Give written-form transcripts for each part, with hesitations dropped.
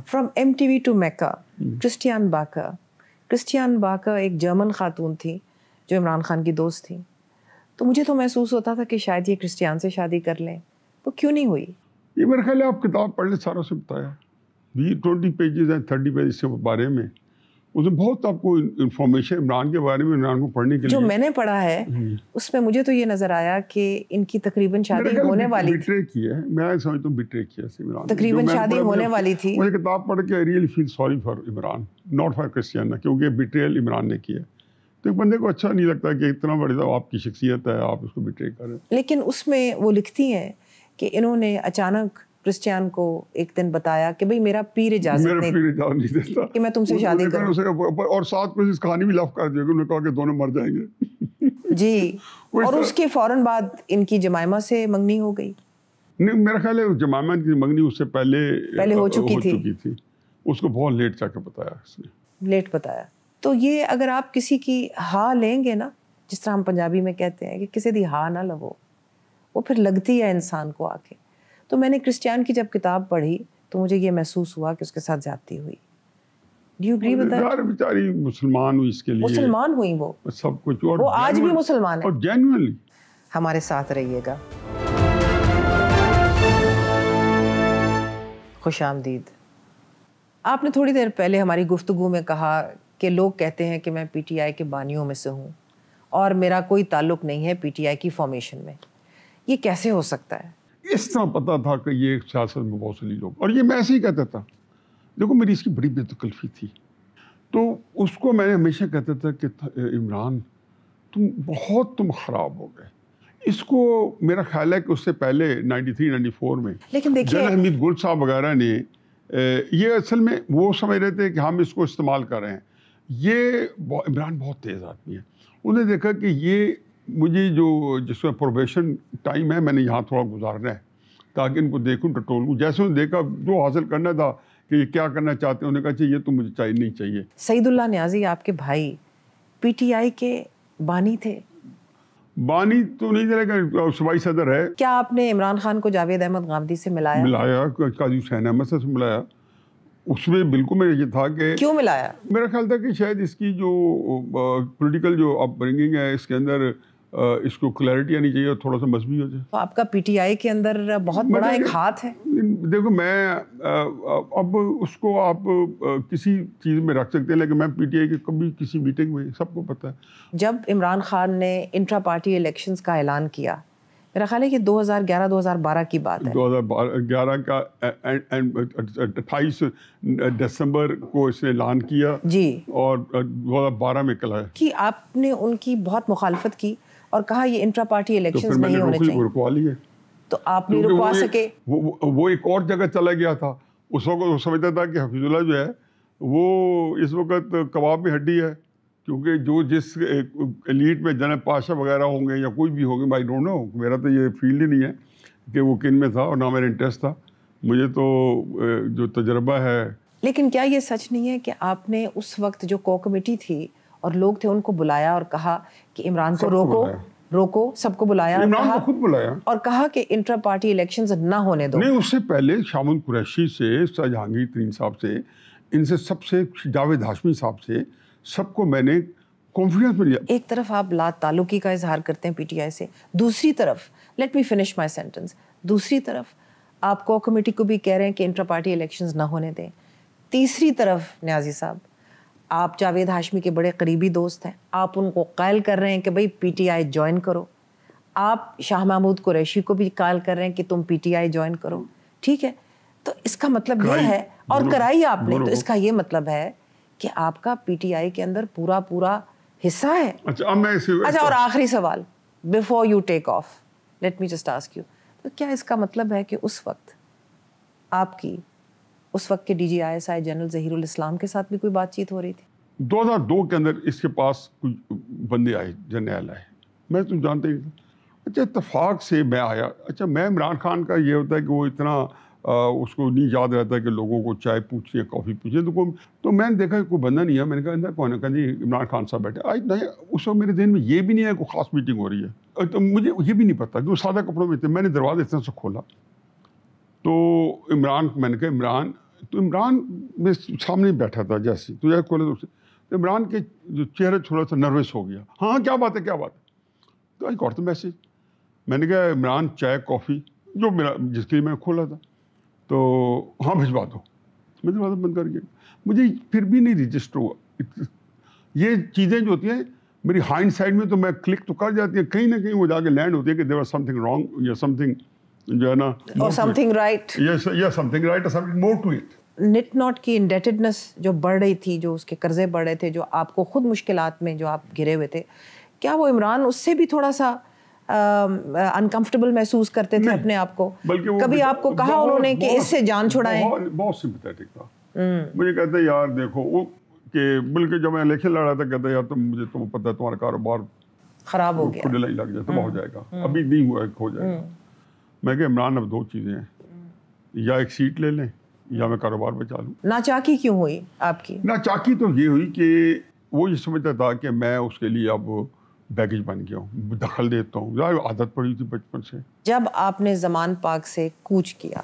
From MTV to Mecca, Kristiane Backer. Kristiane Backer ایک German خاتون تھی جو عمران خان کی دوست تھی. تو مجھے تو محسوس ہوتا تھا کہ شاید یہ کرسٹیان سے شادی کر لیں، وہ کیوں نہیں ہوئی؟ یہ میرا خیال ہے آپ کتاب پڑھ لیں، سارا سے بتایا. 20 پیجز ہیں، 30 پیجز کے بارے میں، اس میں بہت آپ کو انفارمیشن عمران کے بارے میں، عمران کو پڑھنے کے لیے. جو میں نے پڑھا ہے اس میں مجھے تو یہ نظر آیا کہ ان کی تقریباً شادی ہونے والی تھی. کی ہے، میں سمجھتا ہوں بٹرے کیا ہے عمران. تقریباً شادی ہونے والی تھی. مجھے کتاب پڑھ کے really feel sorry for Imran, not for Kristiane, کیونکہ بٹریل عمران نے کیا. تو ایک بندے کو اچھا نہیں لگتا کہ اتنا بڑی آپ کی شخصیت ہے، آپ اس کو بٹرے کریں. لیکن اس میں وہ لکھتی ہیں کہ انہوں نے اچانک کرسٹیان کو ایک دن بتایا کہ بھئی میرا پیر اجازت نہیں دیتا کہ میں تم سے شادی کروں، اور ساتھ میں اس کہانی بھی لف کر دیا کہ انہوں نے کہا کہ دونوں مر جائیں گے. جی. اور اس کے فوراً بعد ان کی جمائمہ سے منگنی ہو گئی. نہیں، میرا خیال ہے جمائمہ کی منگنی اس سے پہلے ہو چکی تھی. اس کو بہت لیٹ جا کے بتایا اس نے، لیٹ بتایا. تو یہ اگر آپ کسی کی ہاں لیں گے نا، جس طرح ہم پنجابی میں کہتے ہیں کہ کسی دی ہاں نہ لو، وہ پھر لگتی ہے انسان کو آ کے. تو میں نے کرسٹیان کی جب کتاب پڑھی تو مجھے یہ محسوس ہوا کہ اس کے ساتھ زیادتی ہوئی. Do you agree with that? بیچاری مسلمان ہوئی، اس کے لیے مسلمان ہوئی، وہ سب کچھ، وہ آج بھی مسلمان ہے. اور جینوئنلی ہمارے ساتھ رہیے گا. خوش آمدید. آپ نے تھوڑی دیر پہلے ہماری گفتگو میں کہا کہ لوگ کہتے ہیں کہ میں PTI کے بانیوں میں سے ہوں اور میرا کوئی تعلق نہیں ہے PTI کی فارمیشن میں. یہ کیسے ہو سکتا ہے؟ اس طرح پتا تھا کہ یہ سیاست میں بہت سے لوگ، اور یہ میں ایسے ہی کہتا تھا. دیکھو میری اس کی بڑی بے تکلفی تھی، تو اس کو میں نے ہمیشہ کہتا تھا کہ عمران تم خراب ہو گئے. اس کو میرا خیال ہے کہ اس سے پہلے 93-94 میں لیکن دیکھیے جنرل حمید گل صاحب وغیرہ نے یہ اصل میں وہ سمجھ رہے تھے کہ ہم اس کو استعمال کر رہے ہیں. یہ عمران بہت تیز آدمی ہے. انہوں نے دیکھا کہ یہ مجھے جو جس میں پروبیشن ٹائم ہے، میں نے یہاں تھوڑا گزارنا ہے تاکہ ان کو دیکھوں، ٹٹولوں. جیسے انہوں نے دیکھا جو حاصل کرنا تھا کہ یہ کیا کرنا چاہتے ہیں، انہوں نے کہا چاہیے یہ تو مجھے چاہیے نہیں چاہیے. سعید اللہ نیازی آپ کے بھائی PTI کے بانی تھے. بانی تو نہیں چلے گا، صوبائی صدر ہے. کیا آپ نے عمران خان کو جاوید احمد غامدی سے ملایا، قاضی حسین احمد سے ملایا. اس میں بالکل میں یہ تھا کہ کیوں ملایا؟ میرا خیال تھا کہ شاید اس کی جو پولیٹیکل جو اپ برنگنگ ہے اس کے اندر اس کو کلیئرٹی آنی چاہیے اور تھوڑا سا مذہبی ہو جائے. تو آپ کا PTI کے اندر بہت بڑا ایک ہاتھ ہے. دیکھو میں اب اس کو آپ کسی چیز میں رکھ سکتے ہیں، لیکن میں PTI کے کبھی کسی میٹنگ میں، سب کو پتہ ہے. جب عمران خان نے انٹرا پارٹی الیکشنز کا اعلان کیا، میرا خیال ہے کہ 2011-2012 کی بات ہے. 2011 کا 28 دسمبر کو اس نے اعلان کیا جی، اور 2012 میں کل ہے کہ آپ نے ان کی بہت مخالفت کی اور کہا یہ انٹرا پارٹی الیکشنز نہیں ہونے چاہیے. رکوا لیے. تو آپ نہیں رکوا سکے. وہ ایک اور جگہ چلا گیا تھا. اس وقت وہ سمجھتا تھا کہ حفیظ اللہ جو ہے وہ اس وقت کباب میں ہڈی ہے، کیونکہ جو جس ایلیٹ میں جنرل پاشا وغیرہ ہوں گے یا کوئی بھی ہوگے، میں ڈونٹ نو، میرا تو یہ فیلڈ ہی نہیں ہے کہ وہ کن میں تھا اور نہ میرا انٹرسٹ تھا. مجھے تو جو تجربہ ہے. لیکن کیا یہ سچ نہیں ہے کہ آپ نے اس وقت جو کو کمیٹی تھی اور لوگ تھے ان کو بلایا اور کہا کہ عمران کو روکو، سب کو بلایا، عمران کو خود بلایا اور کہا کہ انٹرا پارٹی الیکشنز نہ ہونے دو؟ نہیں، اس سے پہلے شامل قریشی سے، شاہ جہانگیر ترین صاحب سے، ان سے سب سے، جاوید ہاشمی صاحب سے، سب کو میں نے کانفیڈنس میں لیا. ایک طرف آپ لا تعلقی کا اظہار کرتے ہیں PTI سے، دوسری طرف let me finish my sentence, دوسری طرف آپ کو کمیٹی کو بھی کہہ رہے ہیں کہ انٹرا پارٹی الیکشنز نہ ہونے دیں. تیسری طرف نیازی صاحب، آپ جاوید ہاشمی کے بڑے قریبی دوست ہیں، آپ ان کو قائل کر رہے ہیں کہ بھائی PTI جوائن کرو. آپ شاہ محمود قریشی کو بھی قائل کر رہے ہیں کہ تم PTI جوائن کرو. ٹھیک ہے، تو اس کا مطلب یہ ہے، اور کرائی آپ نے، تو اس کا یہ مطلب ہے کہ آپ کا PTI کے اندر پورا حصہ ہے. اچھا، اور آخری سوال before you take of, let me just ask you, تو کیا اس کا مطلب ہے کہ اس وقت آپ کی اس وقت کے DGI جنرل ظہیر الاسلام کے ساتھ بھی کوئی بات چیت ہو رہی تھی؟ 2002 کے اندر اس کے پاس کچھ بندے آئے، جرنیل آئے، میں تم جانتے ہی. اچھا، اتفاق سے میں آیا. اچھا، میں عمران خان کا یہ ہوتا ہے کہ وہ اتنا اس کو نہیں یاد رہتا کہ لوگوں کو چائے پوچھیں یا کافی پوچھیں. تو میں نے دیکھا کوئی بندہ نہیں ہے. میں نے کہا کون ہے؟ کہا جی عمران خان صاحب بیٹھے. آج نہیں، اس وقت میرے ذہن میں یہ بھی نہیں ہے کوئی خاص میٹنگ ہو رہی ہے. تو مجھے یہ بھی نہیں پتا کہ وہ سادہ کپڑوں میں تھے. میں نے دروازہ اس طرح سے کھولا تو عمران، میں نے کہا عمران تو عمران میں سامنے بیٹھا تھا جیسے تو کھولے تو عمران کے جو چہرہ تھوڑا سا نروس ہو گیا. ہاں کیا بات ہے کیا بات ہے. تو آئی گاٹ دی میسج. میں نے کہا عمران چائے کافی جو میرا جس کے لیے میں نے کھولا تھا تو ہاں بھجوا دو. میں دروازہ بند کر گیا. مجھے پھر بھی نہیں رجسٹر ہوا. یہ چیزیں جو ہوتی ہیں میری ہائنڈ سائڈ میں تو میں کلک تو کر جاتی ہیں, کہیں نہ کہیں وہ جا کے لینڈ ہوتی ہے کہ there was some thing wrong یا سم تھنگ جو ہے نا اور سم تھنگ رائٹ یا سم تھنگ رائٹ اور something more to it. نٹ ناٹ کی انڈیٹڈنس جو بڑھ رہی تھی, جو اس کے قرضے بڑھ رہے تھے, جو آپ کو خود مشکلات میں جو آپ گھرے ہوئے تھے, کیا وہ عمران اس سے بھی تھوڑا سا انکمفرٹیبل محسوس کرتے تھے اپنے آپ کو؟ کبھی آپ کو کہا انہوں نے کہ اس سے جان چھڑائیں؟ بہت سمپیتھیٹک تھا. مجھے کہتے ہیں یار دیکھو وہ کہ بلکہ جب میں الیکشن لڑ رہا تھا کہتا ہے یار تمہیں پتہ ہے تمہارا کاروبار خراب ہو گیا, لگ جائے تباہ ہو جائے گا, ابھی نہیں ہوا ہو جائے گا. میں کہ عمران اب دو چیزیں ہیں, یا ایک سیٹ لے لیں یا میں کاروبار بچا لوں. ناچاکی کیوں ہوئی آپ کی؟ ناچاکی تو یہ ہوئی کہ وہ یہ سمجھتا تھا کہ میں اس کے لیے اب بیگیج بن گیا ہوں, دخل دیتا ہوں. عادت پڑی تھی بچپن سے. جب آپ نے زمان پاک سے کوچ کیا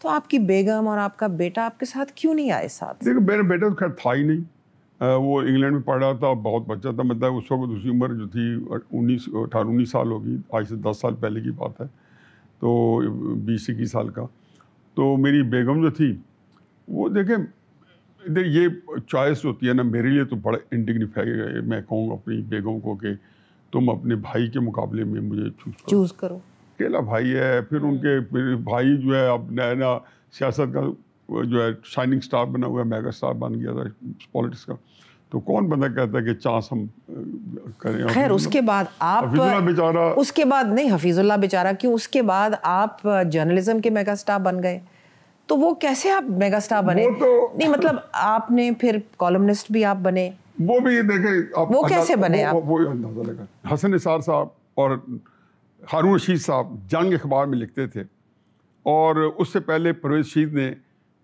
تو آپ کی بیگم اور آپ کا بیٹا آپ کے ساتھ کیوں نہیں آئے ساتھ؟ دیکھو میرا بیٹا تو خیر تھا ہی نہیں, وہ انگلینڈ میں پڑھ رہا تھا, بہت بچہ تھا. مطلب اس وقت اس کی عمر جو تھی 18-19 سال ہوگی, آج سے 10 سال پہلے کی بات ہے, تو 20-21 سال کا. تو میری بیگم جو تھی وہ دیکھیں یہ چوائس ہوتی ہے نا, میرے لیے تو بڑا انڈگنیفائی ہے. میں کہوں اپنی بیگم کو کہ تم اپنے بھائی کے مقابلے میں مجھے چوز کرو. اکیلا بھائی ہے, پھر ان کے بھائی جو ہے اب نیا سیاست کا جو ہے شائننگ سٹار بنا ہوا ہے, میگا سٹار بن گیا تھا پالیٹکس کا. تو کون بندہ کہتا ہے کہ چانس ہم کریں. خیر اس کے بعد آپ حفیظ اللہ بیچارہ, اس کے بعد نہیں حفیظ اللہ بیچارہ کیوں, اس کے بعد آپ جرنلزم کے میگا سٹار بن گئے. تو وہ کیسے آپ میگا سٹار بنے؟ نہیں مطلب آپ نے پھر کالمنسٹ بھی آپ بنے, وہ بھی دیکھیں وہ کیسے بنے آپ؟ وہ اندازہ لگا. حسن نثار صاحب اور ہارون رشید صاحب جنگ اخبار میں لکھتے تھے, اور اس سے پہلے پرویز رشید نے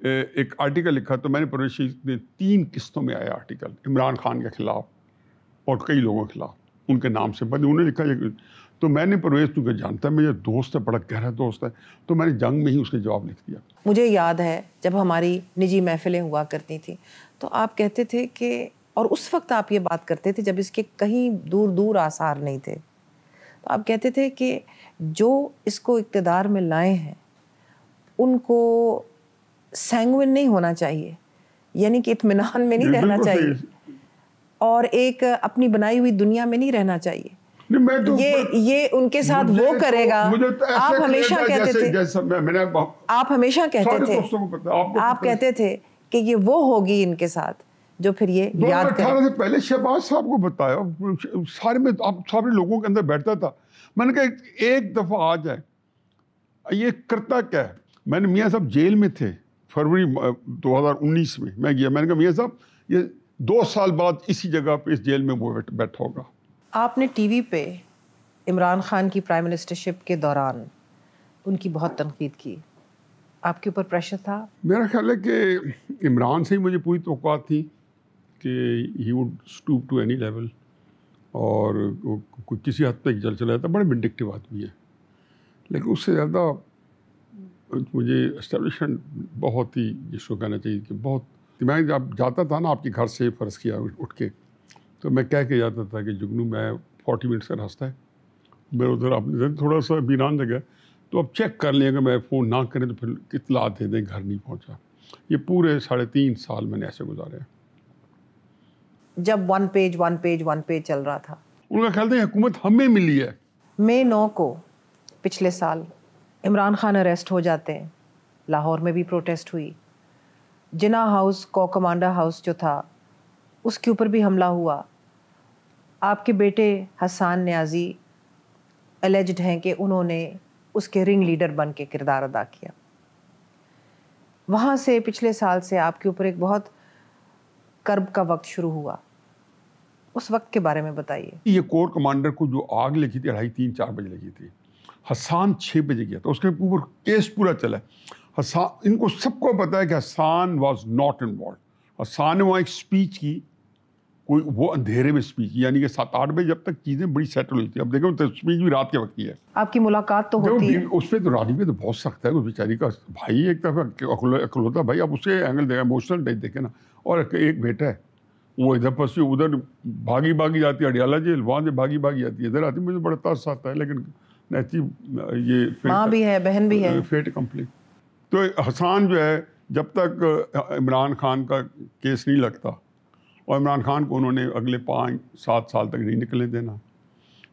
ایک آرٹیکل لکھا. تو میں نے پرویز رشید نے 3 قسطوں میں آیا آرٹیکل عمران خان کے خلاف اور کئی لوگوں کے خلاف, ان کے نام سے بند انہوں نے لکھا. تو میں نے پرویز چونکہ جانتا ہے میرا دوست ہے, بڑا گہرا دوست ہے, تو میں نے جنگ میں ہی اس کے جواب لکھ دیا. مجھے یاد ہے جب ہماری نجی محفلیں ہوا کرتی تھیں تو آپ کہتے تھے کہ, اور اس وقت آپ یہ بات کرتے تھے جب اس کے کہیں دور دور آثار نہیں تھے, تو آپ کہتے تھے کہ جو اس کو اقتدار میں لائے ہیں ان کو سینگوین نہیں ہونا چاہیے, یعنی کہ اطمینان میں نہیں رہنا چاہیے, اور ایک اپنی بنائی ہوئی دنیا میں نہیں رہنا چاہیے. یہ ان کے ساتھ وہ کرے گا. آپ ہمیشہ کہتے تھے, آپ ہمیشہ کہتے تھے, آپ کہتے تھے کہ یہ وہ ہوگی ان کے ساتھ جو پھر یہ یاد کریں. 2018 سے پہلے شہباز صاحب کو بتایا, سارے میں سارے لوگوں کے اندر بیٹھتا تھا. میں نے کہا ایک دفعہ آ جائے, یہ کرتا کیا ہے. میں نے میاں صاحب جیل میں تھے فروری 2019 میں, میں گیا, میں نے کہا میاں صاحب یہ 2 سال بعد اسی جگہ پہ اس جیل میں وہ بیٹھا ہوگا. آپ نے ٹی وی پہ عمران خان کی پرائم منسٹرشپ کے دوران ان کی بہت تنقید کی, آپ کے اوپر پریشر تھا؟ میرا خیال ہے کہ عمران سے ہی مجھے پوری توقعات تھی کہ he would stoop to any level, اور کسی حد تک چل چلا جاتا. بڑے وینڈکٹیو آدمی ہے, لیکن اس سے زیادہ مجھے اسٹیبلشمنٹ بہت ہی, جس کو کہنا چاہیے کہ بہت. میں جب جاتا تھا نا آپ کے گھر سے فرض کیا اٹھ کے, تو میں کہہ کے جاتا تھا کہ جگنو میں 40 منٹس کا راستہ ہے, میرا ادھر آپ تھوڑا سا ویران جگہ, تو اب چیک کر لیں, اگر میں فون نہ کریں تو پھر اطلاع دے دیں گھر نہیں پہنچا. یہ پورے 3.5 سال میں نے ایسے گزارے ہیں. جب 1 پیج چل رہا تھا, ان کا خیال تھا حکومت ہمیں ملی ہے. مئی 9 کو پچھلے سال عمران خان اریسٹ ہو جاتے ہیں, لاہور میں بھی پروٹیسٹ ہوئی, جناح ہاؤس کو کمانڈر ہاؤس جو تھا اس کے اوپر بھی حملہ ہوا. آپ کے بیٹے حسان نیازی الیجڈ ہیں کہ انہوں نے اس کے رنگ لیڈر بن کے کردار ادا کیا. وہاں سے پچھلے سال سے آپ کے اوپر ایک بہت کرب کا وقت شروع ہوا, اس وقت کے بارے میں بتائیے. یہ کور کمانڈر کو جو آگ لگی تھی 2:30-4 بجے لگی تھی, حسان 6 بجے گیا تھا, اس کے اوپر کیس پورا چلا. حسان, ان کو سب کو پتا ہے کہ حسان واز ناٹ انوالوڈ. حسان نے وہاں ایک اسپیچ کی کوئی وہ اندھیرے میں اسپیچ، یعنی کہ 7-8 بجے جب تک چیزیں بڑی سیٹل ہوئی تھی. اب دیکھیں تو اسپیچ بھی رات کے وقت کی ہے. آپ کی ملاقات تو ہوتی ہے اس پہ تو رانی پہ تو بہت سخت ہے. وہ بیچاری کا بھائی ایک طرف اکلوتا بھائی، آپ اس کے اینگل دیکھیں، ایموشنل ٹائپ دیکھیں نا. اور ایک بیٹا ہے، وہ ادھر پھنسی ادھر بھاگی جاتی ہے اڈیالہ جیل، وہاں سے بھاگی جاتی ہے ادھر آتی. مجھے بڑا ترس آتا ہے، لیکن نیچی یہ ماں بھی ہے، بہن بھی ہے، فیٹ کمپلیٹ. تو حسان جو ہے جب تک عمران خان کا کیس نہیں لگتا، اور عمران خان کو انہوں نے اگلے 5-7 سال تک نہیں نکلنے دینا.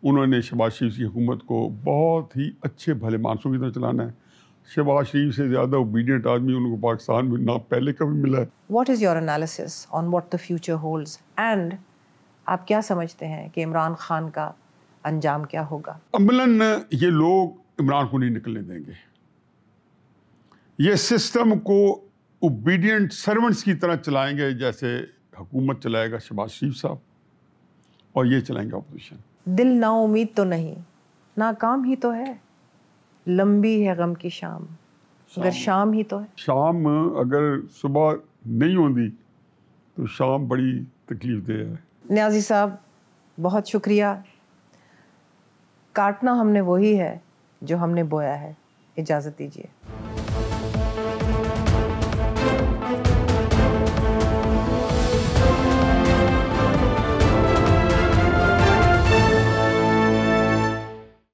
انہوں نے شہباز شریف کی حکومت کو بہت ہی اچھے بھلے مانسوں کی طرح چلانا ہے. شہباز شریف سے زیادہ اوبیڈینٹ آدمی ان کو پاکستان میں نہ پہلے کبھی ملا ہے. What is your analysis on what the future holds, and آپ کیا سمجھتے ہیں کہ عمران خان کا انجام کیا ہوگا؟ عملاً یہ لوگ عمران کو نہیں نکلنے دیں گے. یہ سسٹم کو اوبیڈینٹ سرونٹس کی طرح چلائیں گے، جیسے حکومت چلائے گا شہباز شریف صاحب، اور یہ چلائیں گے اپوزیشن. دل نا امید تو نہیں، ناکام ہی تو ہے، لمبی ہے غم کی شام، اگر شام ہی تو ہے. شام اگر صبح نہیں ہوتی تو شام بڑی تکلیف دہ ہے. نیازی صاحب بہت شکریہ. کاٹنا ہم نے وہی ہے جو ہم نے بویا ہے. اجازت دیجیے.